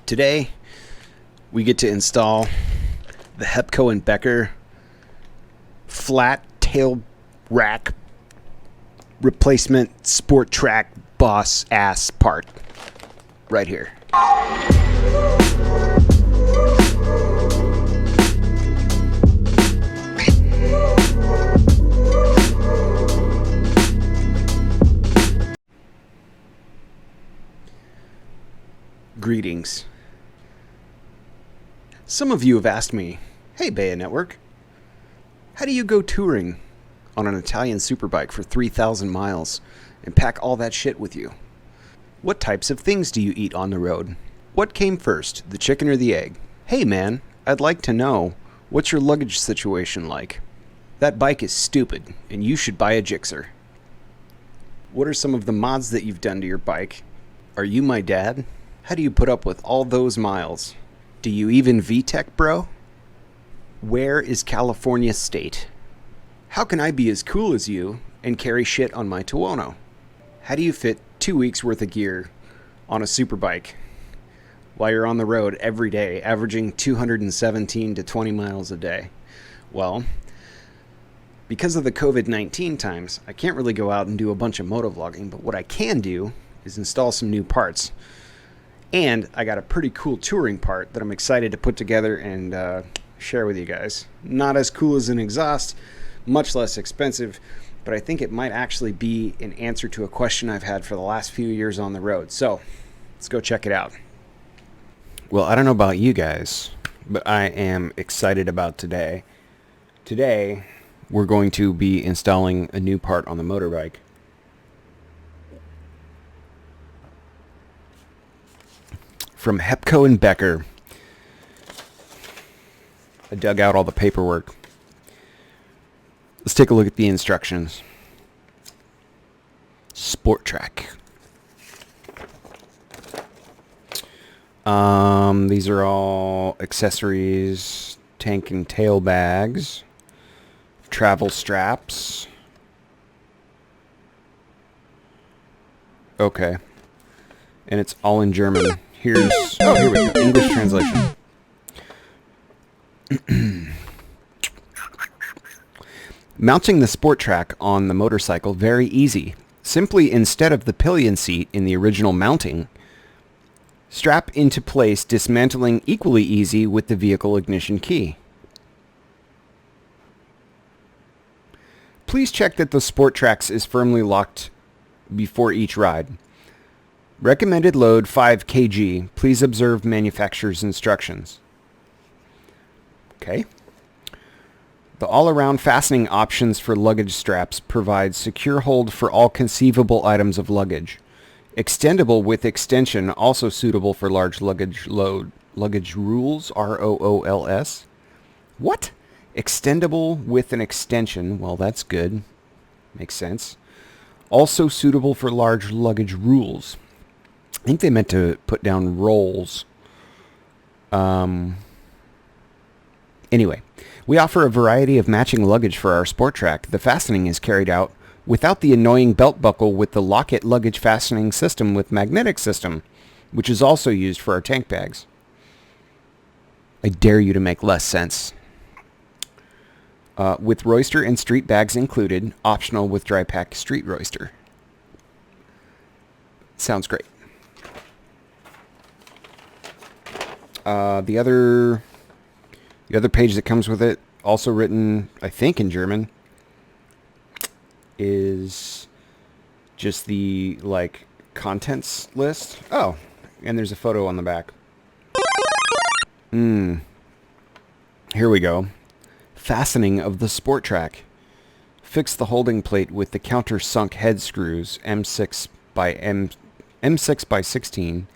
Today, we get to install the Hepco and Becker flat tail rack replacement sport track boss ass part right here. Greetings. Some of you have asked me, hey Bayonetwork, how do you go touring on an Italian superbike for 3,000 miles and pack all that shit with you? What types of things do you eat on the road? What came first, the chicken or the egg? Hey man, I'd like to know, what's your luggage situation like? That bike is stupid and you should buy a Gixxer. What are some of the mods that you've done to your bike? Are you my dad? How do you put up with all those miles? Do you even VTEC, bro? Where is California State? How can I be as cool as you and carry shit on my Tuono? How do you fit 2 weeks worth of gear on a superbike while you're on the road every day, averaging 217 to 20 miles a day? Well, because of the COVID-19 times, I can't really go out and do a bunch of motovlogging, but what I can do is install some new parts. And I got a pretty cool touring part that I'm excited to put together and share with you guys. Not as cool as an exhaust, much less expensive, but I think it might actually be an answer to a question I've had for the last few years on the road. So let's go check it out. Well, I don't know about you guys, but I am excited about today. Today, we're going to be installing a new part on the motorbike. From Hepco and Becker. I dug out all the paperwork. Let's take a look at the instructions. Sport track. These are all accessories, tank and tail bags, travel straps. Okay. And it's all in German. Here we go. English translation. Mounting the sport track on the motorcycle, very easy. Simply, instead of the pillion seat in the original mounting, strap into place, dismantling equally easy with the vehicle ignition key. Please check that the sport tracks is firmly locked before each ride. Recommended load 5 kg. Please observe manufacturer's instructions. Okay. The all-around fastening options for luggage straps provide secure hold for all conceivable items of luggage. Extendable with extension, also suitable for large luggage load. Luggage rules, ROOLS. What? Extendable with an extension. Well, that's good. Makes sense. Also suitable for large luggage rules. I think they meant to put down rolls. Anyway, we offer a variety of matching luggage for our sport track. The fastening is carried out without the annoying belt buckle with the Lock-It luggage fastening system with magnetic system, which is also used for our tank bags. I dare you to make less sense. With Royster and street bags included, optional with dry pack street Royster. Sounds great. The other page that comes with it, also written, I think, in German, is just the, contents list. Oh, and there's a photo on the back. Here we go. Fastening of the sport track. Fix the holding plate with the countersunk head screws, M6 by 16,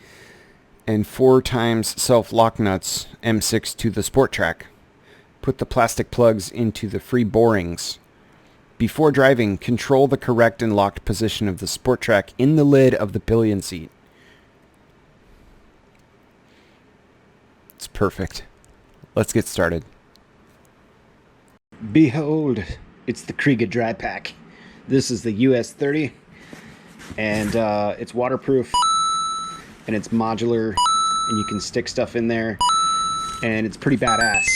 and 4 times self-lock nuts, M6 to the sport track. Put the plastic plugs into the free borings. Before driving, control the correct and locked position of the sport track in the lid of the pillion seat. It's perfect. Let's get started. Behold, it's the Kriega Dry Pack. This is the US 30, and it's waterproof, and it's modular, and you can stick stuff in there, and it's pretty badass.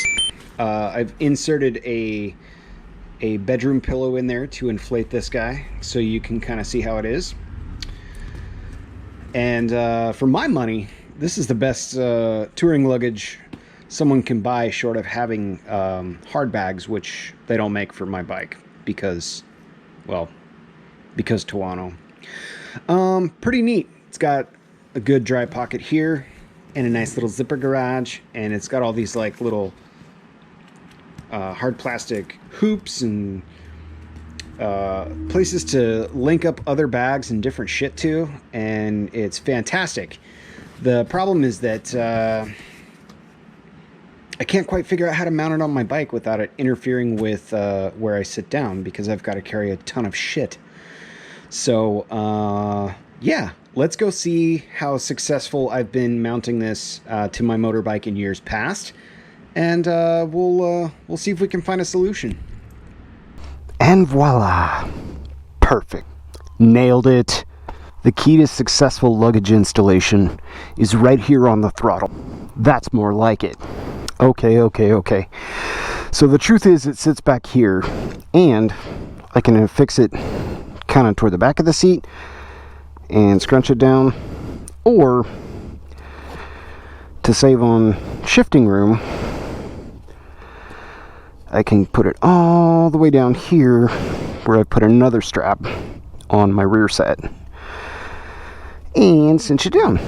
I've inserted a bedroom pillow in there to inflate this guy, so you can kind of see how it is. And for my money, this is the best touring luggage someone can buy, short of having hard bags, which they don't make for my bike because Tuono. Pretty neat. It's got a good dry pocket here and a nice little zipper garage, and it's got all these like little hard plastic hoops and places to link up other bags and different shit to, and it's fantastic. The problem is that I can't quite figure out how to mount it on my bike without it interfering with where I sit down, because I've got to carry a ton of shit. So yeah, let's go see how successful I've been mounting this to my motorbike in years past, and we'll see if we can find a solution. And voila, perfect, nailed it. The key to successful luggage installation is right here on the throttle. That's more like it. Okay. So the truth is, it sits back here, and I can fix it kind of toward the back of the seat and scrunch it down, or to save on shifting room, I can put it all the way down here where I put another strap on my rear set and cinch it down.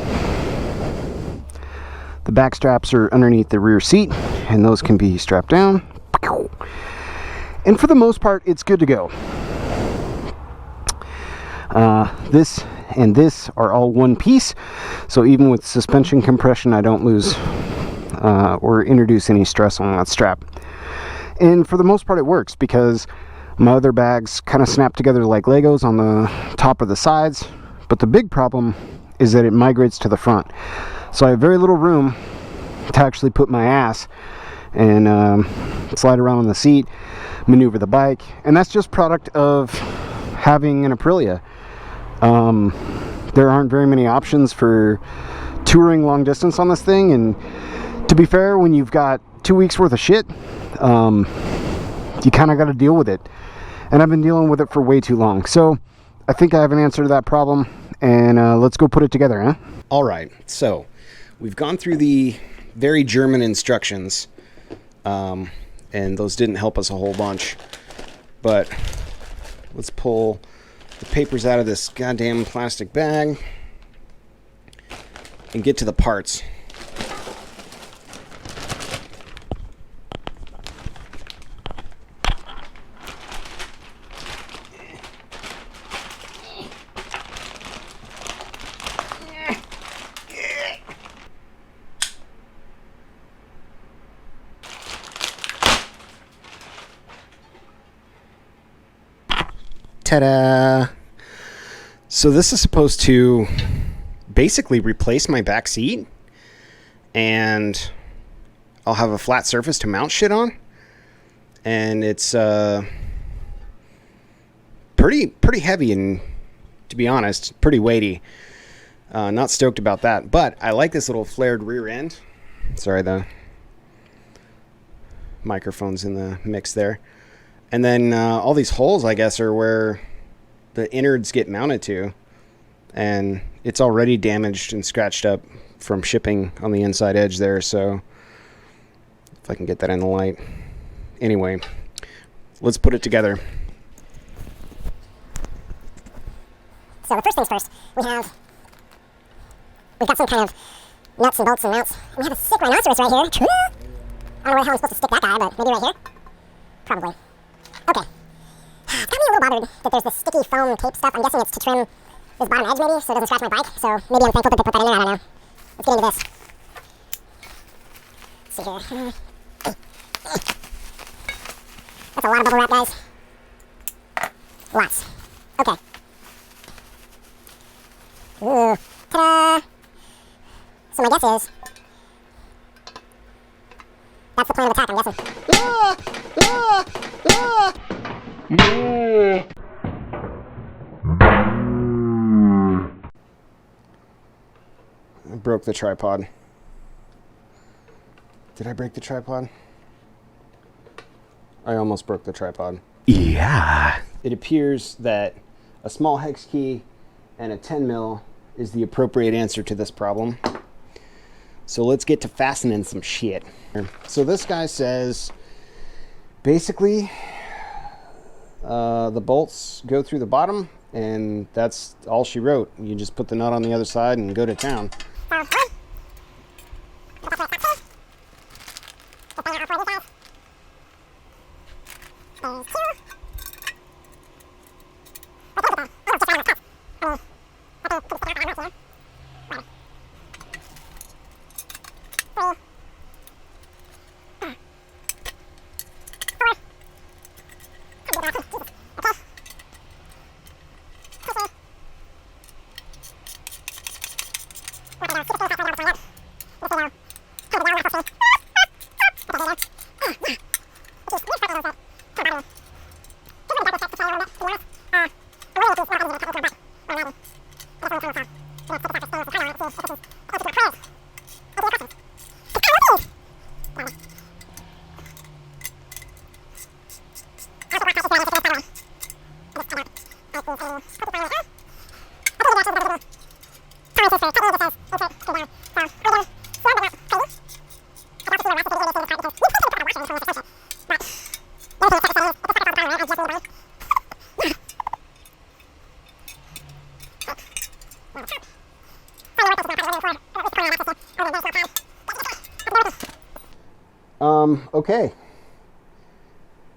The back straps are underneath the rear seat, and those can be strapped down. And for the most part, it's good to go. This and this are all one piece, so even with suspension compression, I don't lose or introduce any stress on that strap. And for the most part, it works, because my other bags kind of snap together like Legos on the top or the sides. But the big problem is that it migrates to the front. So I have very little room to actually put my ass and slide around on the seat, maneuver the bike. And that's just product of having an Aprilia. There aren't very many options for touring long distance on this thing. And to be fair, when you've got 2 weeks worth of shit, you kind of got to deal with it, and I've been dealing with it for way too long. So I think I have an answer to that problem, and let's go put it together, huh? All right, so we've gone through the very German instructions, and those didn't help us a whole bunch, but let's pull the papers out of this goddamn plastic bag and get to the parts. Ta-da! So this is supposed to basically replace my back seat, and I'll have a flat surface to mount shit on, and it's pretty heavy, and to be honest, pretty weighty. Not stoked about that, but I like this little flared rear end. Sorry, the microphone's in the mix there. And then all these holes, I guess, are where the innards get mounted to. And it's already damaged and scratched up from shipping on the inside edge there. So if I can get that in the light. Anyway, let's put it together. So the first things first, we've got some kind of nuts and bolts and mounts. And we have a sick rhinoceros right here. I don't know where the hell I'm supposed to stick that guy, but maybe right here? Probably. Okay. It's got me a little bothered that there's this sticky foam tape stuff. I'm guessing it's to trim this bottom edge maybe, so it doesn't scratch my bike. So maybe I'm thankful that they put that in there, I don't know. Let's get into this. Let's see here. That's a lot of bubble wrap, guys. Lots. Okay. Ooh. Ta-da! So my guess is that's the plan of attack, I'm guessing. I broke the tripod. Did I break the tripod? I almost broke the tripod. Yeah. It appears that a small hex key and a 10 mil is the appropriate answer to this problem. So let's get to fastening some shit. So this guy says, basically, the bolts go through the bottom, and that's all she wrote. You just put the nut on the other side and go to town. Okay.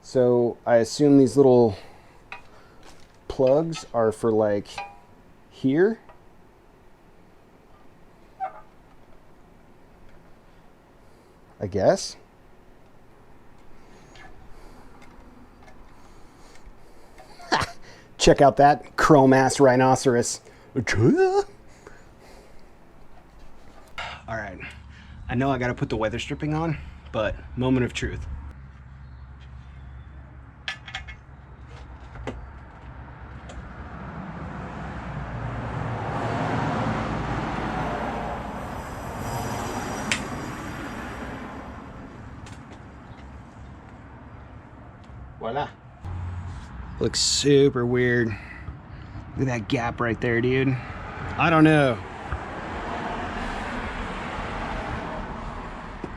So I assume these little plugs are for like here. I guess. Check out that chrome ass rhinoceros. All right. I know I got to put the weather stripping on, but moment of truth. Voila. Looks super weird. Look at that gap right there, dude. I don't know.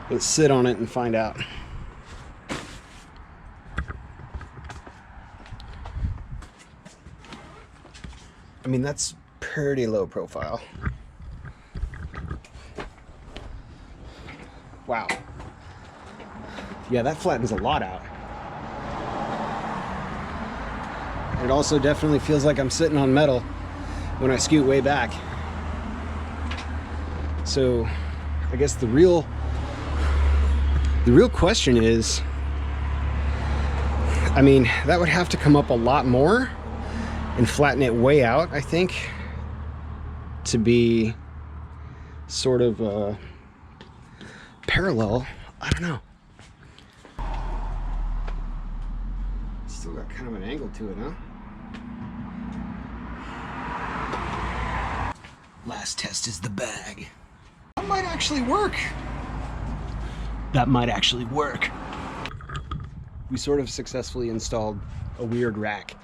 Let's sit on it and find out. I mean, that's pretty low profile. Wow. Yeah, that flattens a lot out. It also definitely feels like I'm sitting on metal when I scoot way back. So I guess the real question is, I mean, that would have to come up a lot more and flatten it way out, I think, to be sort of parallel. I don't know. Still got kind of an angle to it, huh? Last test is the bag. That might actually work. That might actually work. We sort of successfully installed a weird rack